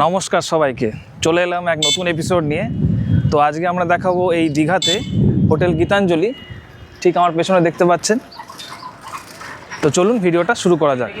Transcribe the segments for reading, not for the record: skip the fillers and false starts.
নমস্কার সবাইকে, চলে এলাম এক নতুন এপিসোড নিয়ে। তো আজকে আমরা দেখাবো এই দীঘাতে হোটেল গীতাঞ্জলি, ঠিক আমার পেছনে দেখতে পাচ্ছেন। তো চলুন ভিডিওটা শুরু করা যাক।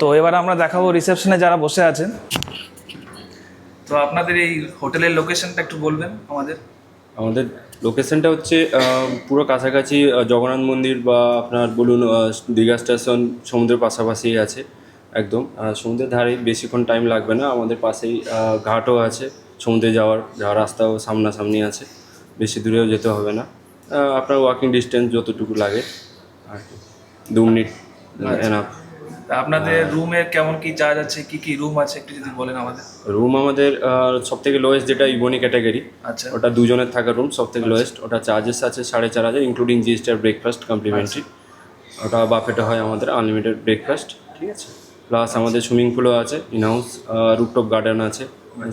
তো এবার আমরা দেখাবো রিসেপশনে যারা বসে আছেন। তো আপনাদের এই হোটেলের লোকেশনটা একটু বলবেন আমাদের। আমাদের লোকেশনটা হচ্ছে পুরো কাছাকাছি জগন্নাথ মন্দির বা আপনার বলুন দীঘা স্টেশন সমুদ্রের পাশাপাশি আছে একদম। সমুদ্রের ধারে বেশিক্ষণ টাইম লাগবে না, আমাদের পাশেই ঘাটও আছে, সমুদ্রে যাওয়ার রাস্তাও সামনাসামনি আছে, বেশি দূরেও যেতে হবে না। আপনার ওয়াকিং ডিস্টেন্স যতটুকু লাগে আর কি, 2 মিনিট এনাফ। আপনাদের রুমের কেমন কি চার্জ আছে, কি কি রুম আছে একটু যদি বলেন আমাদের। রুম আমাদের সব থেকে লোয়েস্ট যেটা ইবনি ক্যাটাগরি, আচ্ছা, ওটা দুজনের থাকার রুম, সব থেকে লোয়েস্ট। ওটা চার্জেস আছে 4,500 ইনক্লুডিং জিএসটি আর ব্রেকফাস্ট কমপ্লিমেন্টারি। ওটা বাফেটে হয় আমাদের, আনলিমিটেড ব্রেকফাস্ট, ঠিক আছে। প্লাস আমাদের সুইমিং পুলও আছে, ইনহাউস রুফটপ গার্ডেন আছে।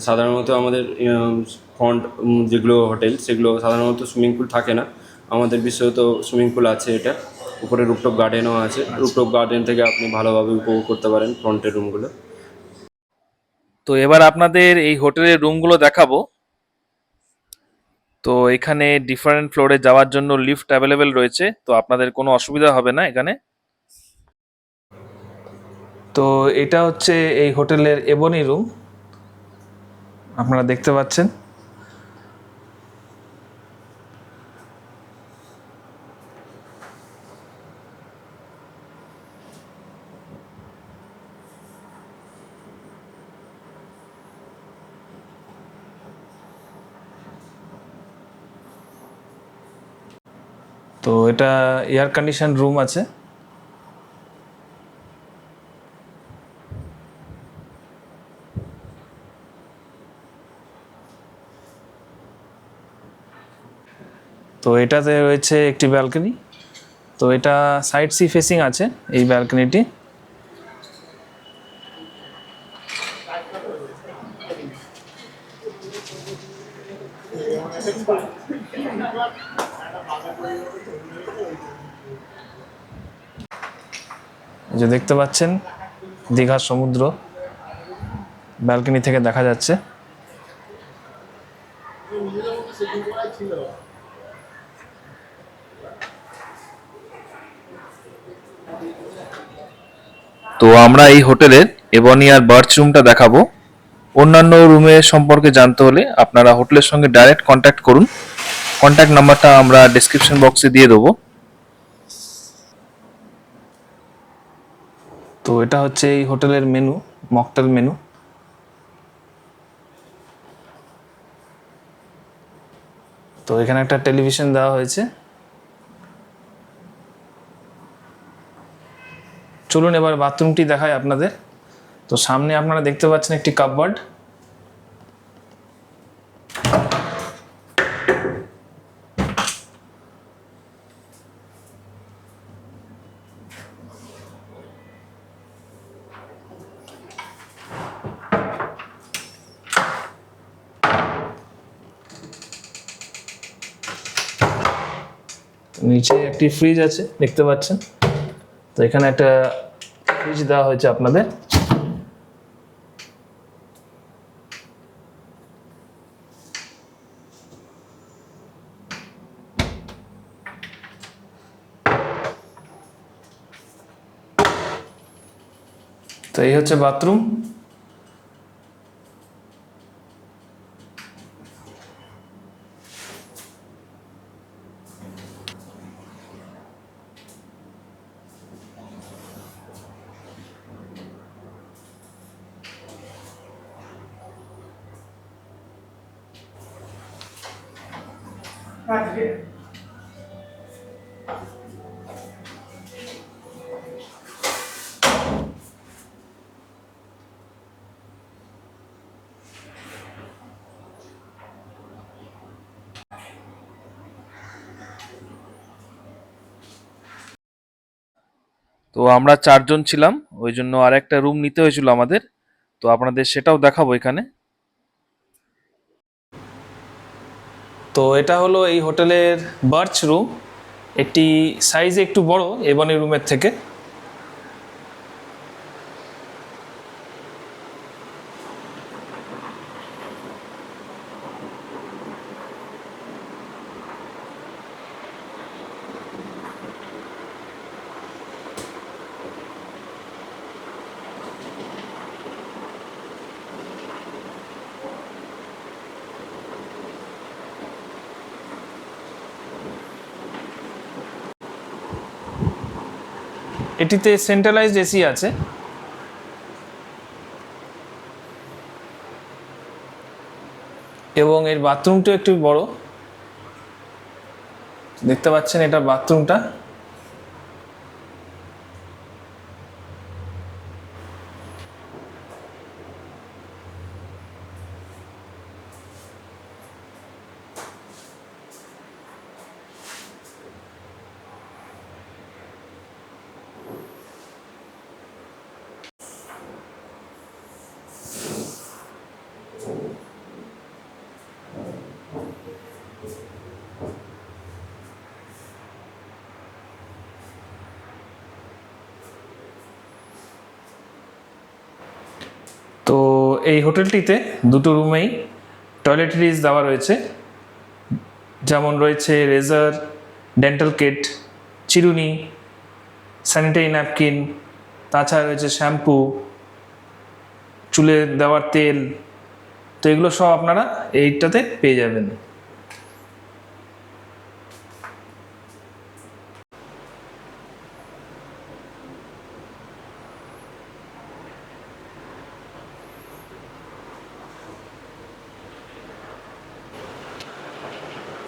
সাধারণত আমাদের ফ্রন্ট যেগুলো হোটেল সেগুলো সাধারণত সুইমিং পুল থাকে না, আমাদের বিশেষত সুইমিং পুল আছে। এটা উপরে রুফটপ গার্ডেনও আছে, রুফটপ গার্ডেন থেকে আপনি ভালোভাবে উপভোগ করতে পারেন ফ্রন্টের রুমগুলো। তো এবার আপনাদের এই হোটেলের রুমগুলো দেখাবো। তো এখানে ডিফারেন্ট ফ্লোরে যাওয়ার জন্য লিফট অ্যাভেলেবেল রয়েছে, তো আপনাদের কোনো অসুবিধা হবে না এখানে। তো এটা হচ্ছে এই হোটেলের এবনি রুম, আপনারা দেখতে পাচ্ছেন। তো এটা এয়ার কন্ডিশন রুম আছে। তো এটাতে রয়েছে একটি ব্যালকনি। তো এটা সাইড সি ফেসিং আছে এই ব্যালকনিটি। যে দেখতে পাচ্ছেন দীঘার সমুদ্র ব্যালকনি থেকে দেখা যাচ্ছে। তো আমরা এই হোটেলের এবনি আর বার্চ রুমটা দেখাবো। অন্যান্য রুমের সম্পর্কে জানতে হলে আপনারা হোটেলের সঙ্গে ডাইরেক্ট কন্ট্যাক্ট করুন। কন্ট্যাক্ট নাম্বারটা আমরা ডেসক্রিপশন বক্সে দিয়ে দেবো। তো এটা হচ্ছে এই হোটেলের মেনু, মকটেল মেনু। তো এখানে একটা টেলিভিশন দেওয়া হয়েছে। চলুন এবার বাথরুমটি দেখাই আপনাদের। তো সামনে আপনারা দেখতে পাচ্ছেন একটি কাপবোর্ড। নিচে একটি ফ্রিজ আছে দেখতে পাচ্ছেন। তো এখানে একটা ফ্রিজ দেওয়া হয়েছে আপনাদের। এই হচ্ছে বাথরুম। তো আমরা 4 জন ছিলাম, ওই জন্য আর একটা রুম নিতে হয়েছিল আমাদের। তো আপনাদের সেটাও দেখাবো এখানে। তো এটা হলো এই হোটেলের বার্চ রুম। এটি সাইজে একটু বড় এবনি রুমের থেকে। এটিতে সেন্ট্রালাইজড এসি আছে। এবং এর বাথরুমটাও একটু বড়, দেখতে পাচ্ছেন এটা বাথরুমটা। তো এই হোটেলটিতে দুটো রুমেই টয়লেটরিজ দেওয়া রয়েছে, যেমন রয়েছে রেজার, ডেন্টাল কিট, চিরুনি, স্যানিটারি ন্যাপকিন, তাছাড়া রয়েছে শ্যাম্পু, চুলে দেওয়ার তেল। তো এগুলো সব আপনারা এইটাতে পেয়ে যাবেন।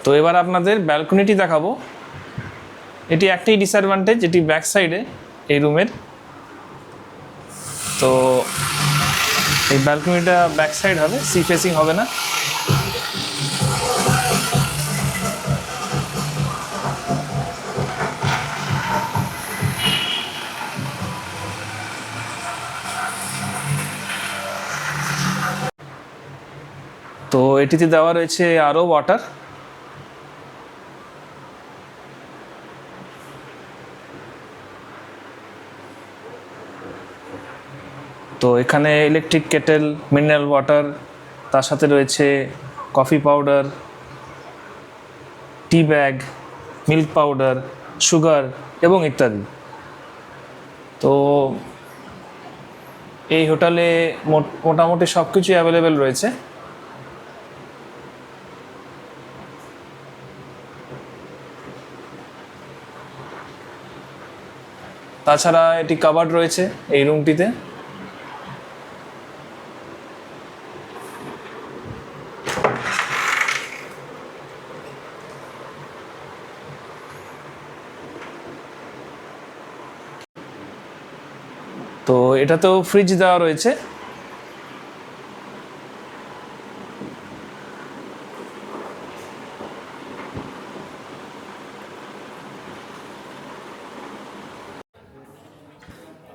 তো এবার আপনাদের ব্যালকনিটি দেখাবো। এটি একটাই ডিসঅ্যাডভান্টেজ, এটি ব্যাক সাইডে এই রুমের। তো এই ব্যালকনিটা ব্যাক সাইড হবে, সি ফেসিং হবে না। তো এটিতে দেওয়া রয়েছে আরও ওয়াটার। তো এখানে ইলেকট্রিক কেটেল, মিনারেল ওয়াটার, তার সাথে রয়েছে কফি পাউডার, টি ব্যাগ, মিল্ক পাউডার, সুগার এবং ইত্যাদি। তো এই হোটেলে মোটামুটি সব কিছুই অ্যাভেলেবেল রয়েছে। তাছাড়া এটি কাভার্ড রয়েছে এই রুমটিতে। তো এটাতেও ফ্রিজ দেওয়া রয়েছে।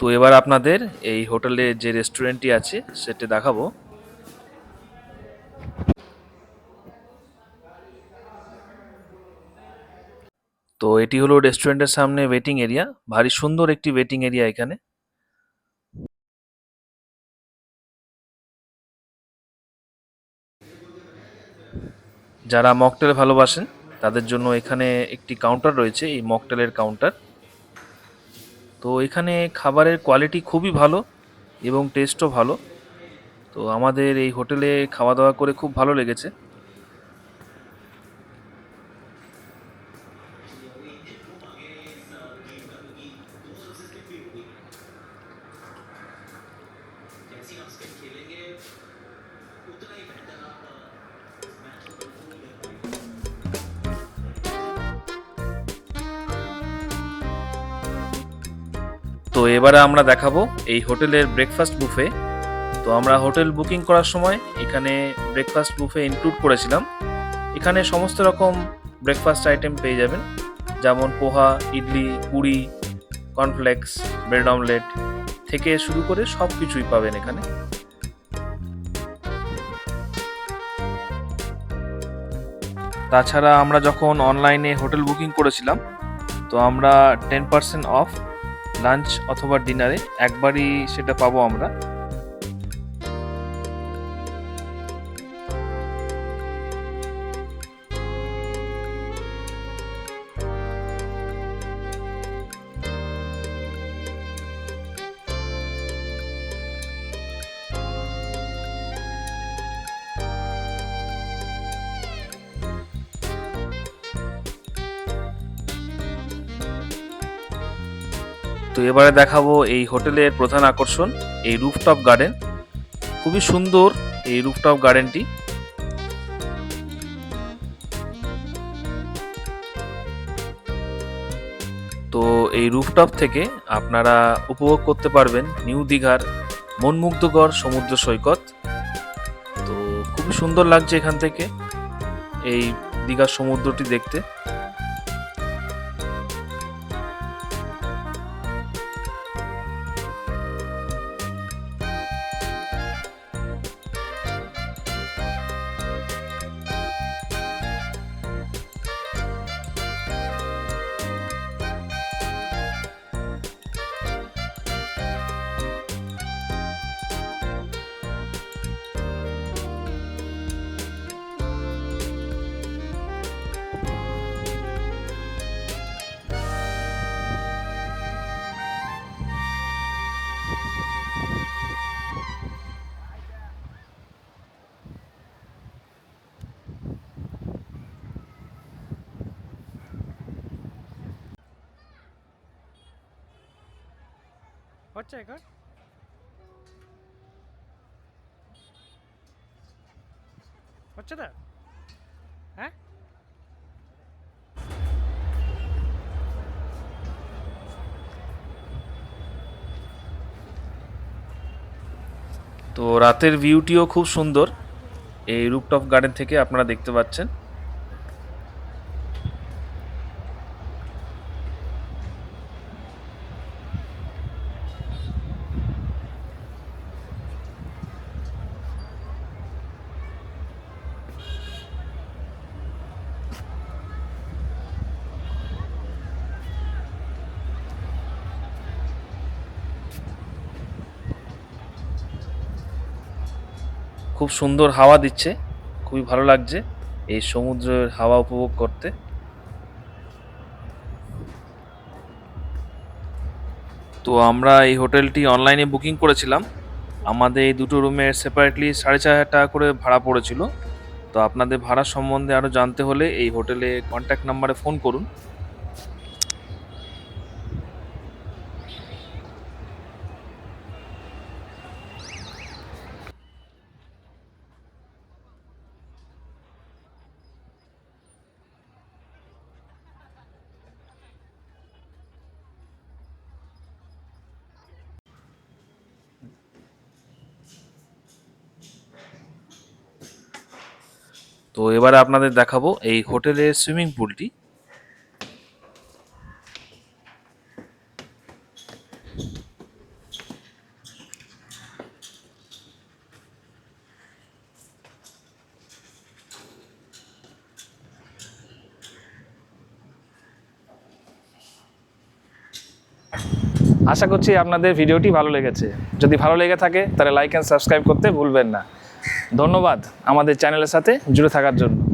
তো এবার আপনাদের এই হোটেলে যে রেস্টুরেন্টটি আছে সেটা দেখাবো। তো এটি হলো রেস্টুরেন্টের সামনে ওয়েটিং এরিয়া, ভারী সুন্দর একটি ওয়েটিং এরিয়া এখানে। যারা মকটেল ভালোবাসেন তাদের জন্য এখানে একটি কাউন্টার রয়েছে, এই মকটেলের কাউন্টার। তো এখানে খাবারের কোয়ালিটি খুবই ভালো এবং টেস্টও ভালো। তো আমাদের এই হোটেলে খাওয়া দাওয়া করে খুব ভালো লেগেছে। তো এবারে আমরা দেখাবো এই হোটেলের ব্রেকফাস্ট বুফে। তো আমরা হোটেল বুকিং করার সময় এখানে ব্রেকফাস্ট বুফে ইনক্লুড করেছিলাম। এখানে সমস্ত রকম ব্রেকফাস্ট আইটেম পেয়ে যাবেন, যেমন poha, idli, puri, cornflakes, bread omelette থেকে শুরু করে সব কিছুই পাবেন এখানে। তাছাড়া আমরা যখন অনলাইনে হোটেল বুকিং করেছিলাম, তো আমরা 10% অফ লাঞ্চ অথবা ডিনারে একবারই সেটা পাবো আমরা। তো এবারে দেখাবো এই হোটেলের প্রধান আকর্ষণ, এই রুফটপ গার্ডেন। খুবই সুন্দর এই রুফটপ গার্ডেনটি। তো এই রুফটপ থেকে আপনারা উপভোগ করতে পারবেন নিউ দীঘার মনমুগ্ধকর সমুদ্র সৈকত। তো খুবই সুন্দর লাগছে এখান থেকে এই দীঘার সমুদ্রটি দেখতে। হচ্ছে এখন হচ্ছে না, হ্যাঁ তো রাতের ভিউটিও খুব সুন্দর এই রুফটপ গার্ডেন থেকে আপনারা দেখতে পাচ্ছেন। খুব সুন্দর হাওয়া দিচ্ছে, খুবই ভালো লাগছে এই সমুদ্রের হাওয়া উপভোগ করতে। তো আমরা এই হোটেলটি অনলাইনে বুকিং করেছিলাম। আমাদের এই দুটো রুমের সেপারেটলি 4,500 টাকা করে ভাড়া পড়েছিল। তো আপনাদের ভাড়া সম্বন্ধে আরও জানতে হলে এই হোটেলে কন্ট্যাক্ট নাম্বারে ফোন করুন। তো এবারে আপনাদের দেখাবো এই হোটেলের সুইমিং পুলটি। আশা করছি আপনাদের ভিডিওটি ভালো লেগেছে। যদি ভালো লেগে থাকে তাহলে লাইক অ্যান্ড সাবস্ক্রাইব করতে ভুলবেন না। ধন্যবাদ আমাদের চ্যানেলের সাথে জুড়ে থাকার জন্য।